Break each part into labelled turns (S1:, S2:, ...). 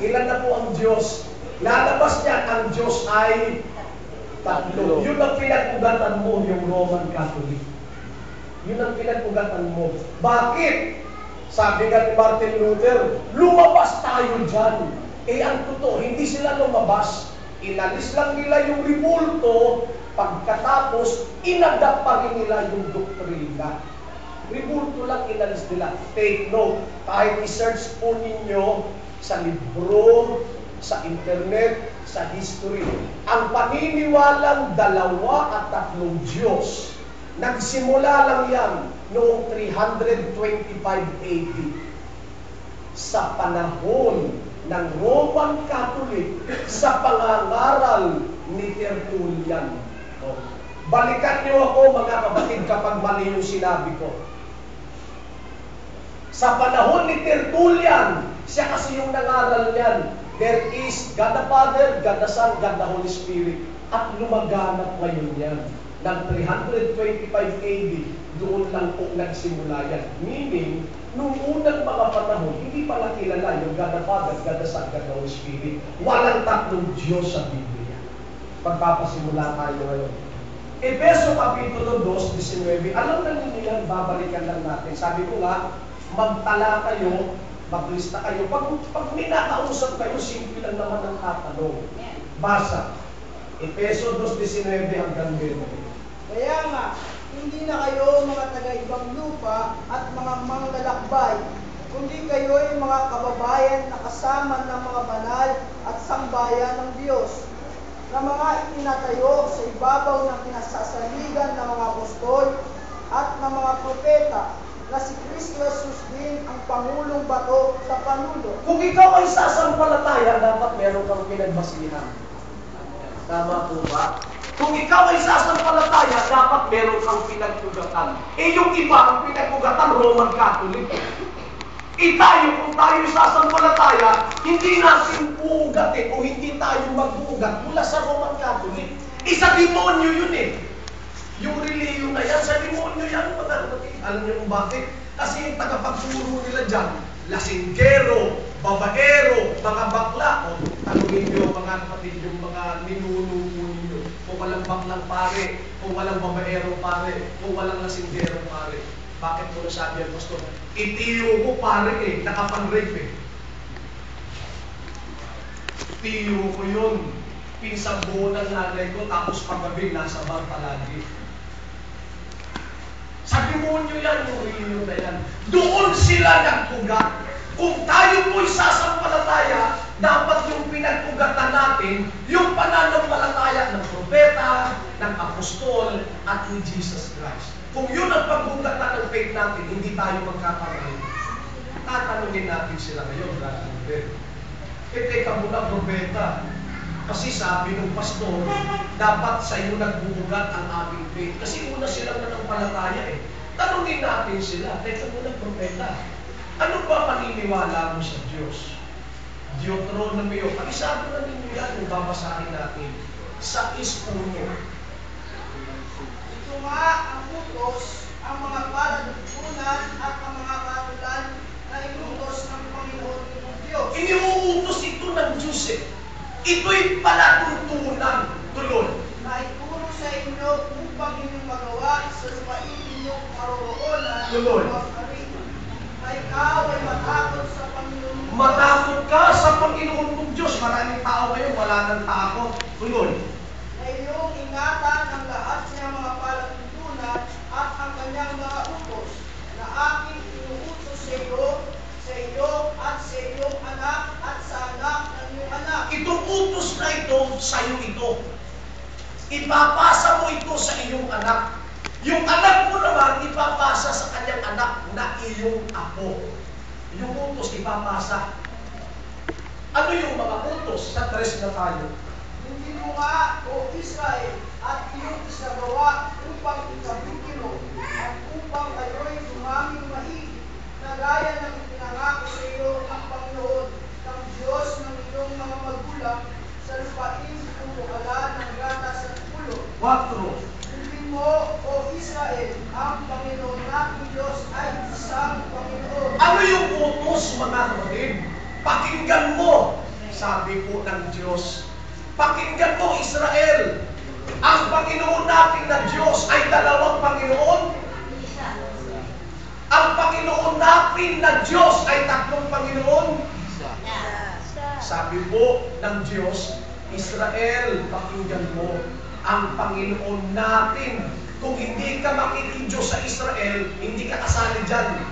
S1: Ilan na po ang Diyos? Lalabas niyan, ang Diyos ay tatlo. Yun ang pinag-ugatan mo, yung Roman Catholic. Yun ang pinag-ugatan mo. Bakit? Sabi nga ni Martin Luther, lumabas tayo dyan. Ang totoo, hindi sila lumabas. Inalis lang nila yung ribulto, pagkatapos, inadapt pa rin nila yung doktrina. Ribulto lang inalis nila. Take note, kahit i-search po ninyo sa libro, sa internet, sa history, ang paniniwalang 2 at 3 Diyos, nagsimula lang yan noong 325 AD. Sa panahon ng Roman Catholic, sa pangangaral ni Tertullian. Balikan niyo ako mga kapatid kapag mali yung sinabi ko. Sa panahon ni Tertullian, siya kasi yung nangaral niyan. There is God the Father, God the Son, God the Holy Spirit. At lumaganap ngayon yan. Ng 325 AD, doon lang po nagsimula yan. Meaning, nung unang mga panahon, hindi pala kilala yung God the Father, God the Son, God the Holy Spirit. Walang tatlong Diyos sa Biblia. Pagpapasimula tayo ngayon. Efeso Kapitulo 2:19, alam na ninyo yan, babalikan lang natin. Sabi ko nga, magtala kayo, maglista kayo. Pag may nakausap kayo, simple lang naman ang tatanong. Basa. Efeso 2:19 hanggang 20.
S2: Kaya nga, hindi na kayo mga taga-ibang lupa at mga manglalakbay, kundi kayo'y mga kababayan na kasama ng mga banal at sangbayan ng Diyos, na mga itinatayo sa ibabaw ng pinasasaligan ng mga apostol at ng mga propeta, na si Kristo Jesus din ang Pangulong Bato sa panulo.
S1: Kung ikaw ay sasampalataya, dapat meron kang pinagbasihan. Tama po ba? Kung ikaw ay sasampalataya, dapat meron kang pinag-ugatan. Yung iba, ang pinag-ugatan, Roman Catholic. Tayo, kung tayo sasampalataya, hindi natin uugatin o hindi tayo mag-uugat mula sa Roman Catholic. Sa demonyo yun eh. Yung reliyon na yan, sa demonyo yan, mga kapatid. Alam niyo kung bakit? Kasi yung tagapagturo nila dyan, lasinggero, babaero, mga bakla. O, tanungin niyo mga kapatid, yung mga ninuno po ninyo. Kung walang baklang pare, kung walang babaero pare, kung walang lasinggero pare. Bakit po nasabi ang pastor? Itiyo ko pare eh, nakapang-rape eh. Tiyo ko yun. Pinsang buo ng nanay ko, tapos paggabi nasa bar palagi. Sa demonyo yan, yung reliyon na yan. Doon sila nagpugat. Kung tayo po'y sasampalataya, dapat yung pinag-ugatan natin, yung pananampalataya ng propeta, ng apostol, at ni Jesus Christ. Kung yun ang pag-ugatan ng faith natin, hindi tayo magkakaroon. Tatanungin natin sila ngayon, brother. Teka muna, propeta. Kasi sabi ng pastor, dapat sa iyo nagbubugat ang aming faith. Kasi una silang nanampalataya eh. Tanungin natin sila, teka muna, propeta. Ano ba paniniwala mo sa Diyos? Deuteronomio, pag-isabi na ninyo yan, kung babasahin natin. Sa ispuno.
S2: Ito nga ang utos, ang mga palatuntunan at ang mga katulan na inutos ng Panginoon ng Diyos.
S1: Iniuutos ito ng Diyos eh. Ito'y palatuntunan. Tuloy.
S2: Na ituro sa inyo upang inyong magawa sa lupain inyong karoroonan.
S1: Tuloy.
S2: Na ikaw ay matakot sa Panginoon.
S1: Matakot ka sa Panginoon mong Diyos. Maraming tao ngayon, wala nang takot. Tuloy.
S2: Na iyong ingatan ang lahat niya mga palatuntunan at ang kanyang mga utos na aking inuutos sa iyo at sa iyong anak at sa anak ng iyong anak.
S1: Itong utos na ito, sa'yo ito. Ipapasa mo ito sa iyong anak. Yung anak mo naman, ipapasa sa kanyang anak na iyong apo. Yung utos, ipapasa. Ano yung mga utos? Sa tres na tayo.
S2: Hindi mo nga, O Israel, at iyong isagawa upang ikabuti mo at upang kayo'y dumaming maigi na gaya ng pinangako sa iyo ng Panginoon ng Diyos ng iyong mga magulang sa lupain kung bukalan ng gatas at ulo.
S1: 4.
S2: Sundin mo, O Israel, ang Panginoon nating Diyos ay isang Panginoon.
S1: Ano yung utos, mga kapatid? Pakinggan mo. Sabi po ng Diyos, pakinggan mo Israel, ang Panginoon natin na Diyos ay dalawang Panginoon. Ang Panginoon natin na Diyos ay tatlong Panginoon. Sabi po ng Diyos, Israel, pakinggan mo, ang Panginoon natin. Kung hindi ka makikidiyos sa Israel, hindi ka kasali dyan.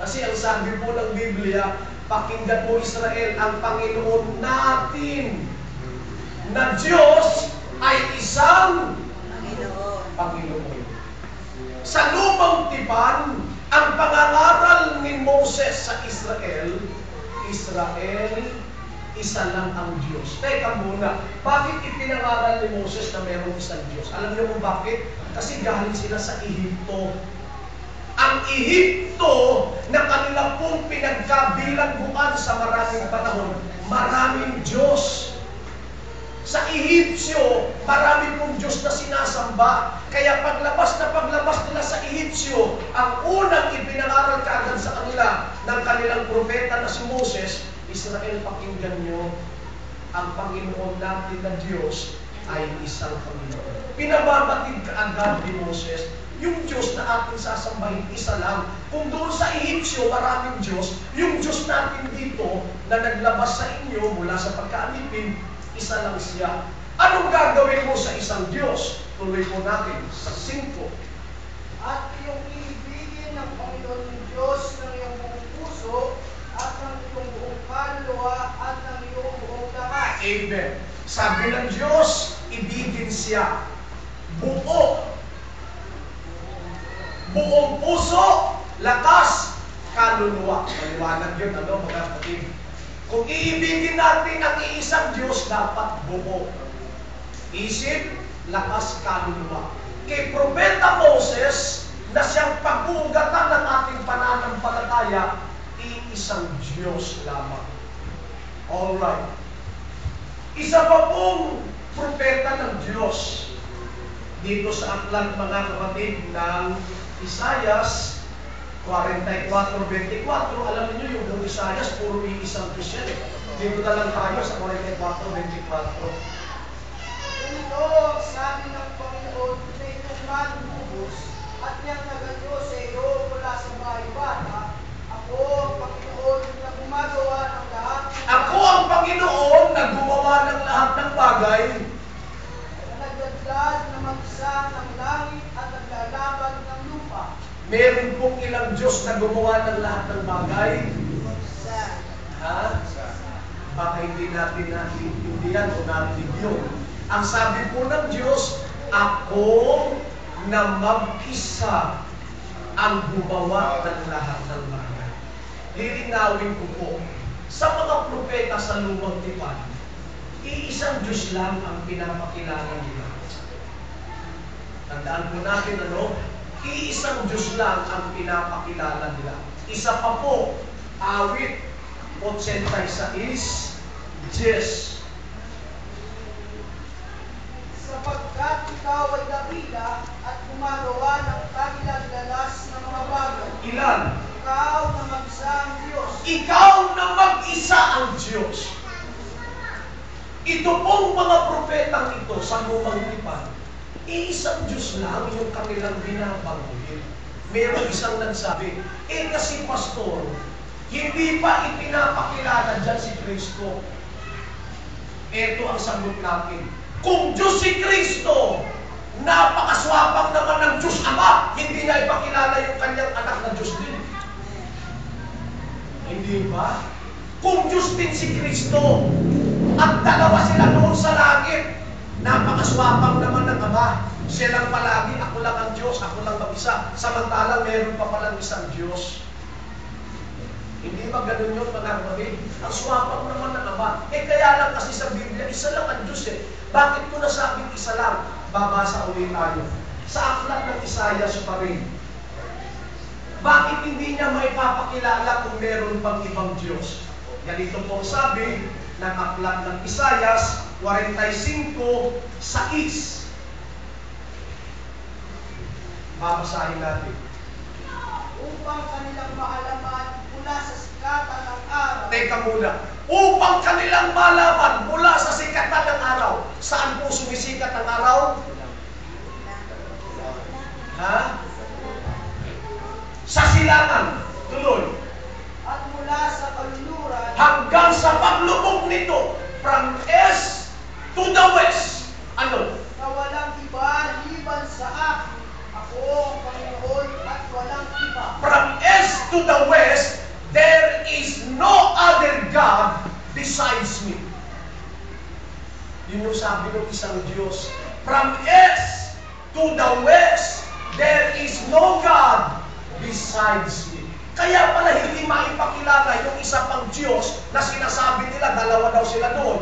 S1: Kasi ang sabi po ng Biblia, pakinggan mo Israel, ang Panginoon natin na Diyos ay isang Panginoon. Sa lumang tipan, ang pangangaral ni Moses sa Israel, isa lang ang Diyos. Teka muna, bakit ipinangaral ni Moses na mayroong isang Diyos? Alam niyo kung bakit? Kasi galing sila sa Ehipto. Ang Ehipto na kanila pong pinagkabilangguan sa maraming panahon, maraming Diyos. Sa Ehipsyo, marami pong Diyos na sinasamba. Kaya paglabas nila sa Ehipsyo, ang unang ipinangaral kaagad sa kanila ng kanilang propeta na si Moses, Israel, pakinggan nyo, ang Panginoon natin na Diyos ay isang Panginoon. Pinababatid kaagad ni Moses, yung Diyos na ating sasambahin, isa lang. Kung doon sa Ehipsyo, maraming Diyos, yung Diyos natin dito na naglabas sa inyo mula sa pagkaalipin, isa lang siya. Anong gagawin mo sa isang Diyos? Tuloy po natin sa 5.
S2: At iyong iibigin ng Panginoon Diyos ng iyong buong puso at ng iyong buong kaluluwa at ng iyong buong lakas.
S1: Amen. Sabi ng Diyos, ibigin siya. Buong puso, lakas, kaluluwa. Maliwanag yun, mga kapatid. Kung iibigin natin ang iisang Diyos, dapat buo. Isip, lakas, kaluluwa. Kay Propeta Moses, na siyang pag-uugatan ng ating pananampalataya, iisang Diyos lamang. Alright. Isa pa pong propeta ng Diyos dito sa aklat, mga kapatid, ng Isaias 44:24. Alam niyo yung buong Isaias, puro iisang Diyos yan. Dito na lang tayo sa 44:24.
S2: Ganito ang sabi ng Panginoon na itong manubos at niyang nag-Diyos sa iyo mula sa bahay bata. Ako ang Panginoon na gumagawa ng lahat.
S1: Ako ang Panginoon na gumawa ng lahat ng bagay.
S2: Na nagdadlad na mag-isa ng langit at naglalaban ng lupa.
S1: Meron pong ilang Diyos na gumawa ng lahat ng bagay. Ha? Baka hindi natin naiintindihan o narinig yun. Ang sabi po ng Diyos, ako na mag-isa ang gumawa ng lahat ng bagay. Lilinawin ko po, sa mga propeta sa lumang tipan, iisang Diyos lang ang pinapakilala nila. Tandaan po natin, iisang Diyos lang ang pinapakilala nila. Isa pa po, awit 86, Diyos.
S2: Sapagkat ikaw ay dakila at gumagawa ng kagilag-lalas ng mga bagay.
S1: Ilan?
S2: Ikaw na mag-isa ang Diyos.
S1: Ikaw na mag-isa ang Diyos. Ito pong mga propetang ito sa lumang tipan, iisang Diyos lang yung kanilang binabanggit. Meron isang nagsabi, kasi pastor, hindi pa ipinapakilala dyan si Kristo. Ito ang sagot natin. Kung Diyos si Kristo, napakaswapang naman ng Diyos Ama, hindi niya ipakilala yung kanyang anak na Diyos din. Hindi ba? Kung Diyos din si Kristo, at dalawa sila noon sa langit, napakaswapang naman ng Ama. Siya lang palagi, ako lang ang Diyos, ako lang mag-isa. Samantalang meron pa palang isang Diyos. Hindi ba ganun yun, mga kapatid? Ang swapang naman ng Ama. Kaya lang kasi sa Biblia, isa lang ang Diyos eh. Bakit ko nasabing isa lang? Babasa ulit tayo. Sa aklat ng Isaias pa rin. Bakit hindi niya maipapakilala kung meron pang ibang Diyos? Ganito po sabi ng aklat ng Isaias 45:6. Babasahin natin.
S2: Upang kanilang maalaman mula sa sikatan ng araw.
S1: teka muna. Upang kanilang malaman mula sa sikatan ng araw. Saan po sumisikat ang araw? Ha? Sa silangan. Tuloy.
S2: At mula sa kanluran,
S1: Hanggang sa paglubog nito, from east to the west. Ano?
S2: na walang iba liban sa akin. Ako ang Panginoon at walang iba.
S1: From east to the west, there is no other God besides me. Yun yung sabi ng isang Diyos. From east to the west, there is no God besides me. Kaya pala hindi maipakilala yung isa pang Diyos na sinasabi nila, dalawa daw sila doon,